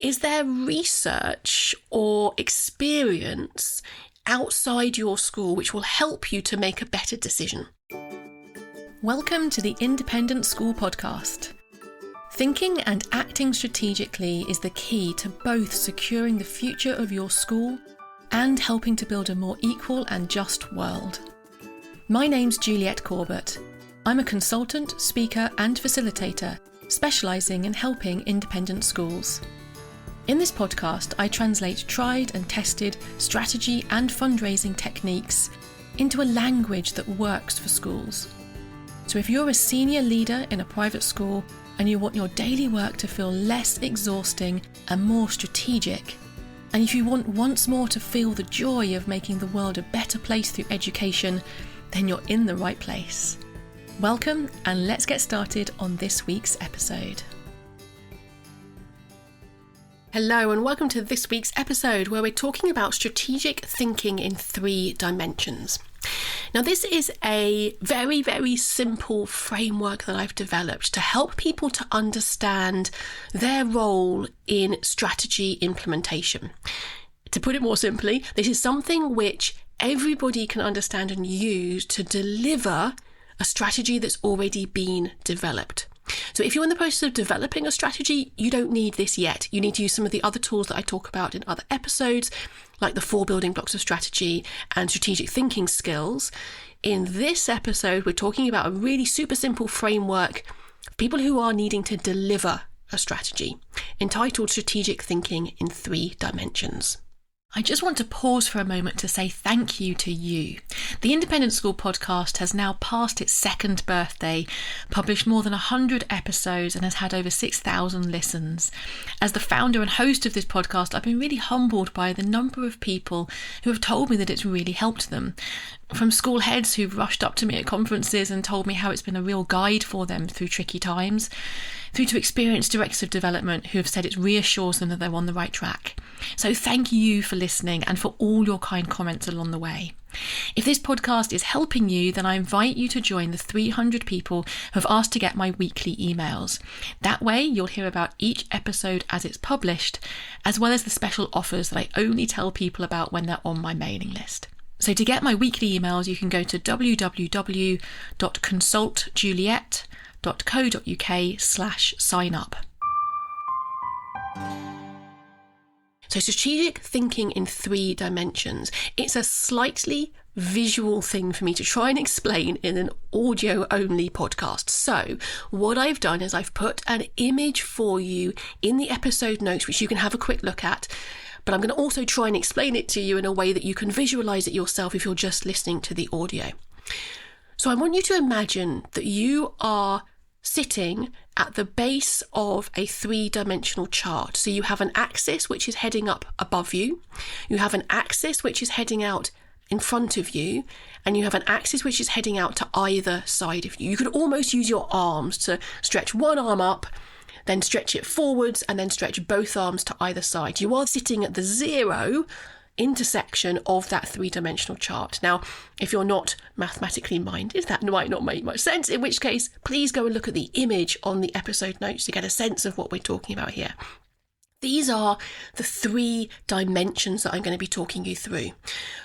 Is there research or experience outside your school which will help you to make a better decision? Welcome to the Independent School Podcast. Thinking and acting strategically is the key to both securing the future of your school and helping to build a more equal and just world. My name's Juliette Corbett. I'm a consultant, speaker and facilitator specialising in helping independent schools. In this podcast, I translate tried and tested strategy and fundraising techniques into a language that works for schools. So if you're a senior leader in a private school and you want your daily work to feel less exhausting and more strategic, and if you want once more to feel the joy of making the world a better place through education, then you're in the right place. Welcome, and let's get started on this week's episode. Hello and welcome to this week's episode where we're talking about strategic thinking in 3 dimensions. Now this is a very, very simple framework that I've developed to help people to understand their role in strategy implementation. To put it more simply, this is something which everybody can understand and use to deliver a strategy that's already been developed. So if you're in the process of developing a strategy, you don't need this yet. You need to use some of the other tools that I talk about in other episodes, like the 4 building blocks of strategy and strategic thinking skills. In this episode, we're talking about a really super simple framework for people who are needing to deliver a strategy, entitled Strategic Thinking in 3 Dimensions. I just want to pause for a moment to say thank you to you. The Independent School Podcast has now passed its 2nd birthday, published more than 100 episodes and has had over 6,000 listens. As the founder and host of this podcast, I've been really humbled by the number of people who have told me that it's really helped them. From school heads who've rushed up to me at conferences and told me how it's been a real guide for them through tricky times, through to experienced directors of development who have said it reassures them that they're on the right track. So thank you for listening and for all your kind comments along the way. If this podcast is helping you, then I invite you to join the 300 people who have asked to get my weekly emails. That way you'll hear about each episode as it's published, as well as the special offers that I only tell people about when they're on my mailing list. So to get my weekly emails, you can go to www.consultjuliette.co.uk/sign up. So strategic thinking in 3 dimensions. It's a slightly visual thing for me to try and explain in an audio-only podcast. So what I've done is I've put an image for you in the episode notes, which you can have a quick look at. But I'm going to also try and explain it to you in a way that you can visualize it yourself if you're just listening to the audio. So I want you to imagine that you are sitting at the base of a 3-dimensional chart. So you have an axis which is heading up above you, you have an axis which is heading out in front of you, and you have an axis which is heading out to either side of you. You could almost use your arms to stretch one arm up, then stretch it forwards and then stretch both arms to either side. You are sitting at the 0 intersection of that 3-dimensional chart. Now, if you're not mathematically minded, that might not make much sense, in which case, please go and look at the image on the episode notes to get a sense of what we're talking about here. These are the 3 dimensions that I'm going to be talking you through.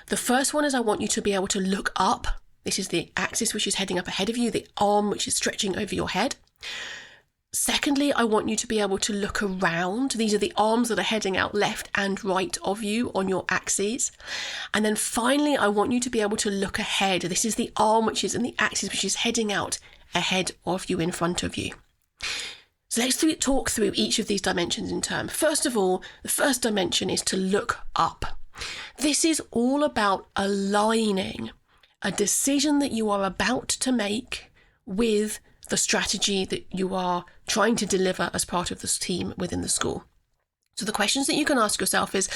The first one is I want you to be able to look up. This is the axis which is heading up ahead of you, the arm which is stretching over your head. Secondly, I want you to be able to look around. These are the arms that are heading out left and right of you on your axes. And then finally, I want you to be able to look ahead. This is the arm which is in the axis which is heading out ahead of you, in front of you. So let's talk through each of these dimensions in turn. First of all, the first dimension is to look up. This is all about aligning a decision that you are about to make with the strategy that you are trying to deliver as part of this team within the school. So the questions that you can ask yourself is,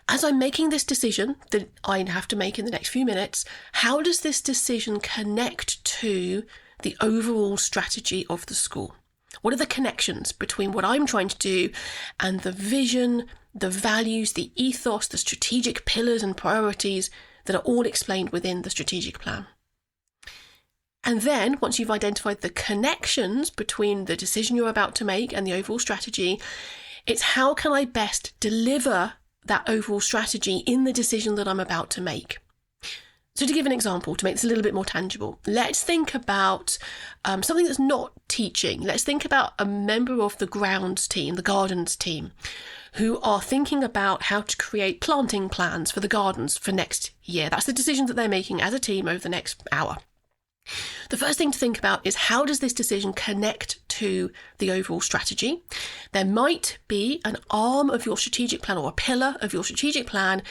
as I'm making this decision that I have to make in the next few minutes, how does this decision connect to the overall strategy of the school? What are the connections between what I'm trying to do and the vision, the values, the ethos, the strategic pillars and priorities that are all explained within the strategic plan? And then, once you've identified the connections between the decision you're about to make and the overall strategy, It's how can I best deliver that overall strategy in the decision that I'm about to make. So to give an example, to make this a little bit more tangible, let's think about something that's not teaching. Let's think about a member of the grounds team, the gardens team, who are thinking about how to create planting plans for the gardens for next year. That's the decision that they're making as a team over the next hour. The first thing to think about is, how does this decision connect to the overall strategy? There might be an arm of your strategic plan or a pillar of your strategic plan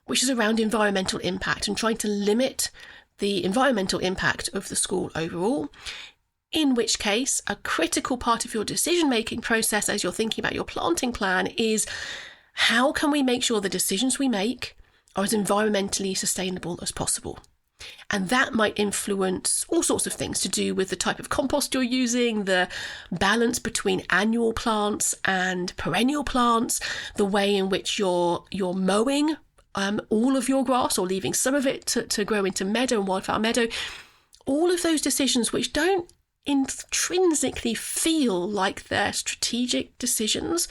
which is around environmental impact and trying to limit the environmental impact of the school overall, in which case a critical part of your decision-making process as you're thinking about your planting plan is, how can we make sure the decisions we make are as environmentally sustainable as possible? And that might influence all sorts of things to do with the type of compost you're using, the balance between annual plants and perennial plants, the way in which you're mowing all of your grass or leaving some of it to grow into meadow and wildflower meadow. All of those decisions which don't intrinsically feel like they're strategic decisions,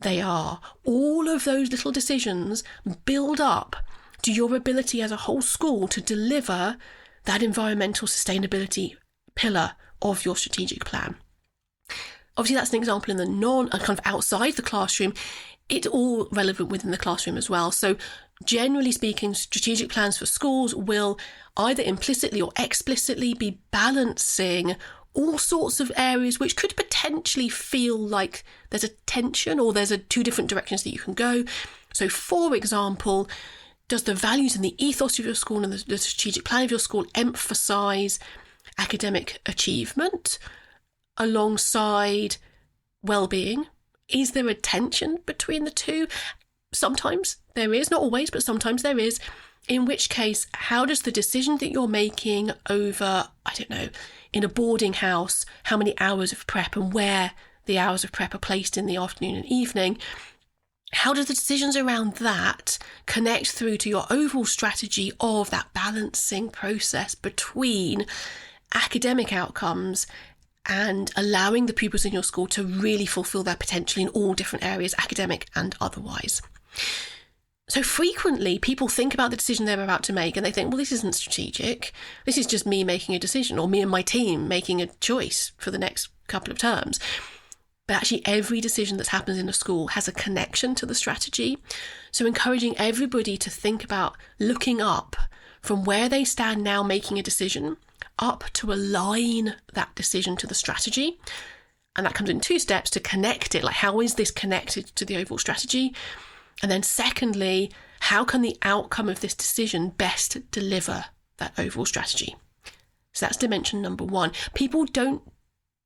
they are. All of those little decisions build up to your ability as a whole school to deliver that environmental sustainability pillar of your strategic plan. Obviously, that's an example in the kind of outside the classroom. It's all relevant within the classroom as well. So generally speaking, strategic plans for schools will either implicitly or explicitly be balancing all sorts of areas which could potentially feel like there's a tension or there's two different directions that you can go. So for example, does the values and the ethos of your school and the strategic plan of your school emphasise academic achievement alongside well-being? Is there a tension between the two? Sometimes there is, not always, but sometimes there is. In which case, how does the decision that you're making over, I don't know, in a boarding house, how many hours of prep and where the hours of prep are placed in the afternoon and evening, how do the decisions around that connect through to your overall strategy of that balancing process between academic outcomes and allowing the pupils in your school to really fulfil their potential in all different areas, academic and otherwise? So frequently people think about the decision they're about to make and they think, well, this isn't strategic. This is just me making a decision, or me and my team making a choice for the next couple of terms. But actually every decision that happens in a school has a connection to the strategy. So encouraging everybody to think about looking up from where they stand now making a decision up to align that decision to the strategy. And that comes in two steps: to connect it, like how is this connected to the overall strategy? And then secondly, how can the outcome of this decision best deliver that overall strategy? So that's dimension number one.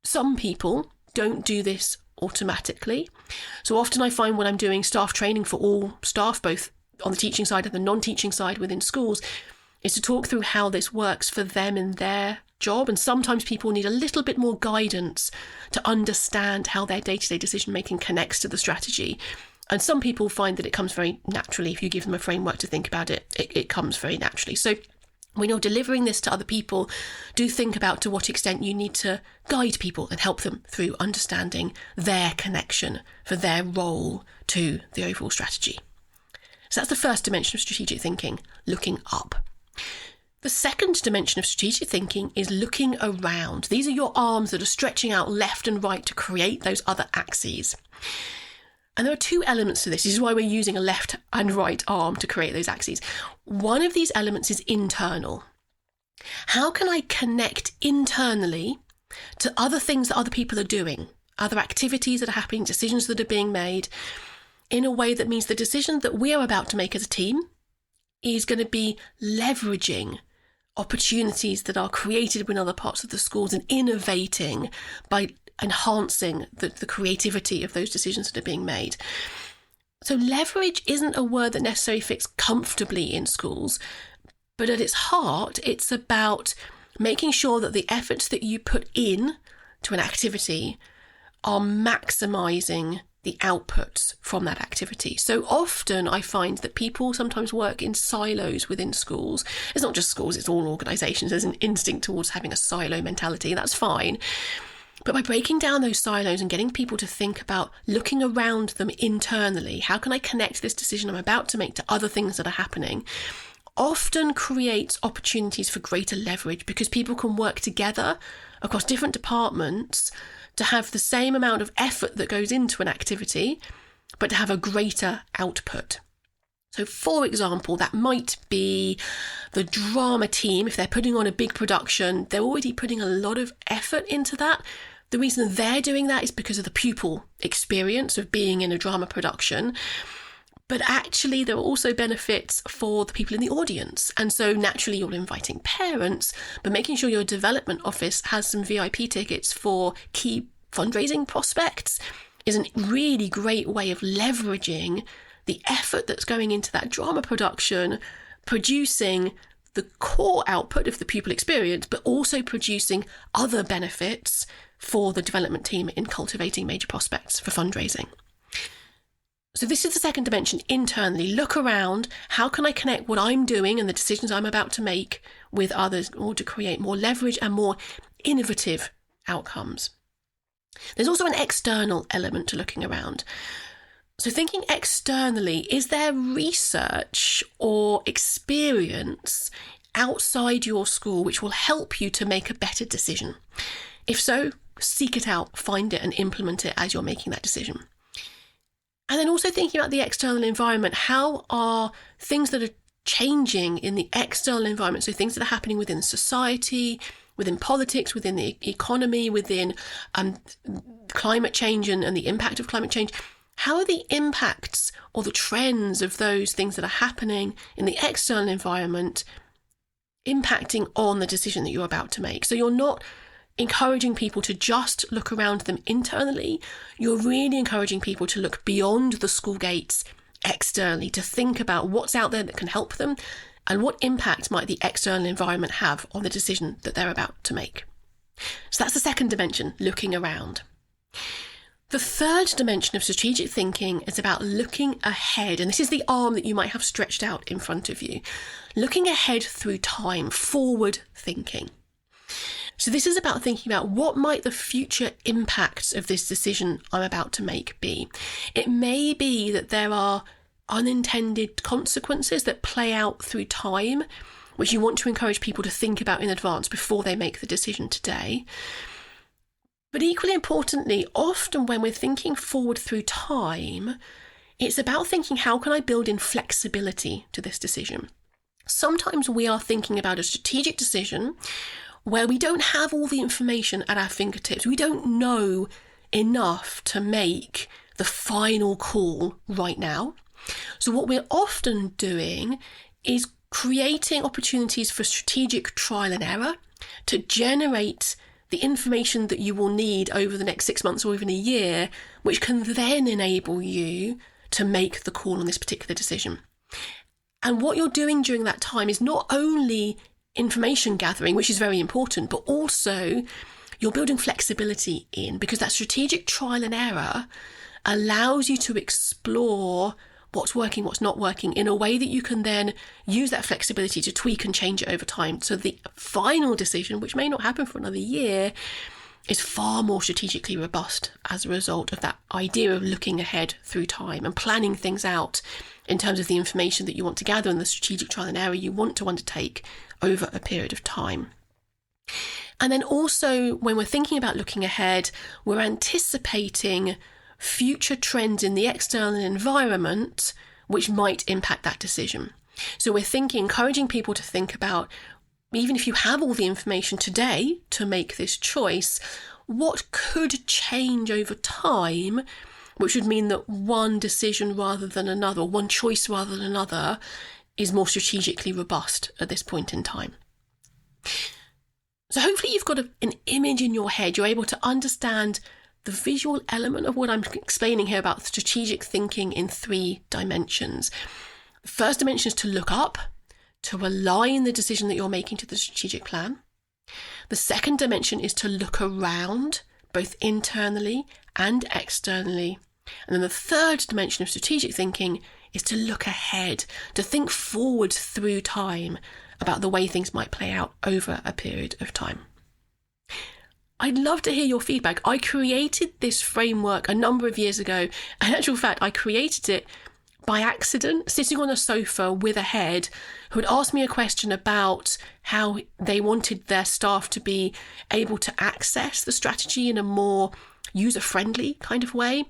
Some people don't do this automatically. So often I find when I'm doing staff training for all staff, both on the teaching side and the non-teaching side within schools, is to talk through how this works for them in their job. And sometimes people need a little bit more guidance to understand how their day-to-day decision making connects to the strategy. And some people find that it comes very naturally. If you give them a framework to think about it, it comes very naturally. So when you're delivering this to other people, do think about to what extent you need to guide people and help them through understanding their connection for their role to the overall strategy. So that's the first dimension of strategic thinking, looking up. The second dimension of strategic thinking is looking around. These are your arms that are stretching out left and right to create those other axes. And there are two elements to this. This is why we're using a left and right arm to create those axes. One of these elements is internal. How can I connect internally to other things that other people are doing, other activities that are happening, decisions that are being made, in a way that means the decision that we are about to make as a team is going to be leveraging opportunities that are created in other parts of the schools and innovating by enhancing the creativity of those decisions that are being made. So leverage isn't a word that necessarily fits comfortably in schools, but at its heart, it's about making sure that the efforts that you put in to an activity are maximising the outputs from that activity. So often I find that people sometimes work in silos within schools. It's not just schools, it's all organisations. There's an instinct towards having a silo mentality. That's fine. But by breaking down those silos and getting people to think about looking around them internally, how can I connect this decision I'm about to make to other things that are happening, often creates opportunities for greater leverage, because people can work together across different departments to have the same amount of effort that goes into an activity, but to have a greater output. So for example, that might be the drama team. If they're putting on a big production, they're already putting a lot of effort into that. The reason they're doing that is because of the pupil experience of being in a drama production. But actually, there are also benefits for the people in the audience. And so naturally, you're inviting parents, but making sure your development office has some VIP tickets for key fundraising prospects is a really great way of leveraging the effort that's going into that drama production, producing the core output of the pupil experience, but also producing other benefits for the development team in cultivating major prospects for fundraising. So this is the second dimension internally. Look around. How can I connect what I'm doing and the decisions I'm about to make with others in order to create more leverage and more innovative outcomes? There's also an external element to looking around. So thinking externally, is there research or experience outside your school which will help you to make a better decision? If so, seek it out, find it and implement it as you're making that decision. And then also thinking about the external environment. How are things that are changing in the external environment, so things that are happening within society, within politics, within the economy, within climate change and the impact of climate change, how are the impacts or the trends of those things that are happening in the external environment impacting on the decision that you're about to make? So you're not encouraging people to just look around them internally. You're really encouraging people to look beyond the school gates externally, to think about what's out there that can help them and what impact might the external environment have on the decision that they're about to make. So that's the second dimension, looking around. The third dimension of strategic thinking is about looking ahead, and this is the arm that you might have stretched out in front of you. Looking ahead through time, forward thinking. So this is about thinking about what might the future impacts of this decision I'm about to make be. It may be that there are unintended consequences that play out through time, which you want to encourage people to think about in advance before they make the decision today. But equally importantly, often when we're thinking forward through time, it's about thinking, how can I build in flexibility to this decision? Sometimes we are thinking about a strategic decision where we don't have all the information at our fingertips. We don't know enough to make the final call right now. So what we're often doing is creating opportunities for strategic trial and error to generate the information that you will need over the next 6 months or even a year, which can then enable you to make the call on this particular decision. And what you're doing during that time is not only information gathering, which is very important, but also you're building flexibility in, because that strategic trial and error allows you to explore what's working, what's not working, in a way that you can then use that flexibility to tweak and change it over time. So the final decision, which may not happen for another year, is far more strategically robust as a result of that idea of looking ahead through time and planning things out in terms of the information that you want to gather and the strategic trial and error you want to undertake over a period of time. And then also, when we're thinking about looking ahead, we're anticipating future trends in the external environment which might impact that decision. So we're encouraging people to think about, even if you have all the information today to make this choice, what could change over time, which would mean that one decision rather than another, one choice rather than another, is more strategically robust at this point in time. So hopefully you've got an image in your head. You're able to understand the visual element of what I'm explaining here about strategic thinking in 3 dimensions. The first dimension is to look up, to align the decision that you're making to the strategic plan. The second dimension is to look around, both internally and externally. And then the third dimension of strategic thinking is to look ahead, to think forward through time about the way things might play out over a period of time. I'd love to hear your feedback. I created this framework a number of years ago. In actual fact, I created it by accident, sitting on a sofa with a head who had asked me a question about how they wanted their staff to be able to access the strategy in a more user-friendly kind of way.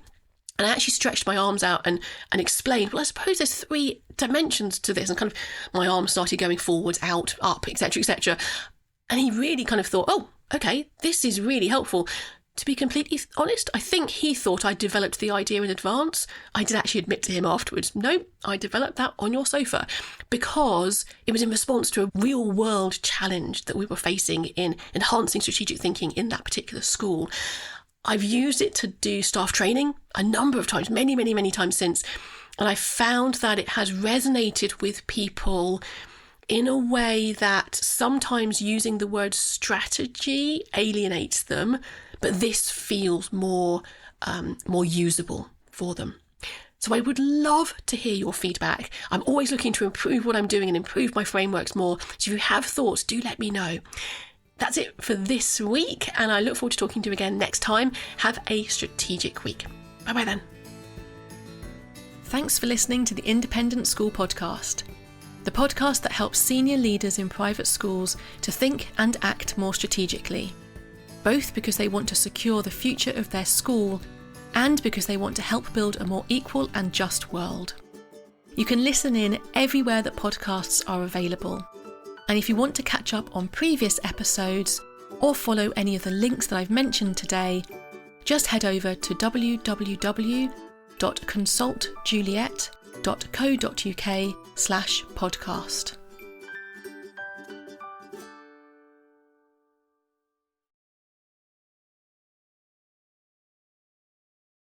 And I actually stretched my arms out and explained, well, I suppose there's 3 dimensions to this. And kind of my arms started going forwards, out, up, etc., etc. And he really kind of thought, oh, okay, this is really helpful. To be completely honest, I think he thought I developed the idea in advance. I did actually admit to him afterwards, no, I developed that on your sofa, because it was in response to a real world challenge that we were facing in enhancing strategic thinking in that particular school. I've used it to do staff training a number of times, many, many, many times since, and I found that it has resonated with people in a way that sometimes using the word strategy alienates them, but this feels more usable for them. So I would love to hear your feedback. I'm always looking to improve what I'm doing and improve my frameworks more. So if you have thoughts, do let me know. That's it for this week, and I look forward to talking to you again next time. Have a strategic week. Bye-bye then. Thanks for listening to the Independent School Podcast, the podcast that helps senior leaders in private schools to think and act more strategically, both because they want to secure the future of their school and because they want to help build a more equal and just world. You can listen in everywhere that podcasts are available. And if you want to catch up on previous episodes or follow any of the links that I've mentioned today, just head over to www.consultjuliet.co.uk/podcast.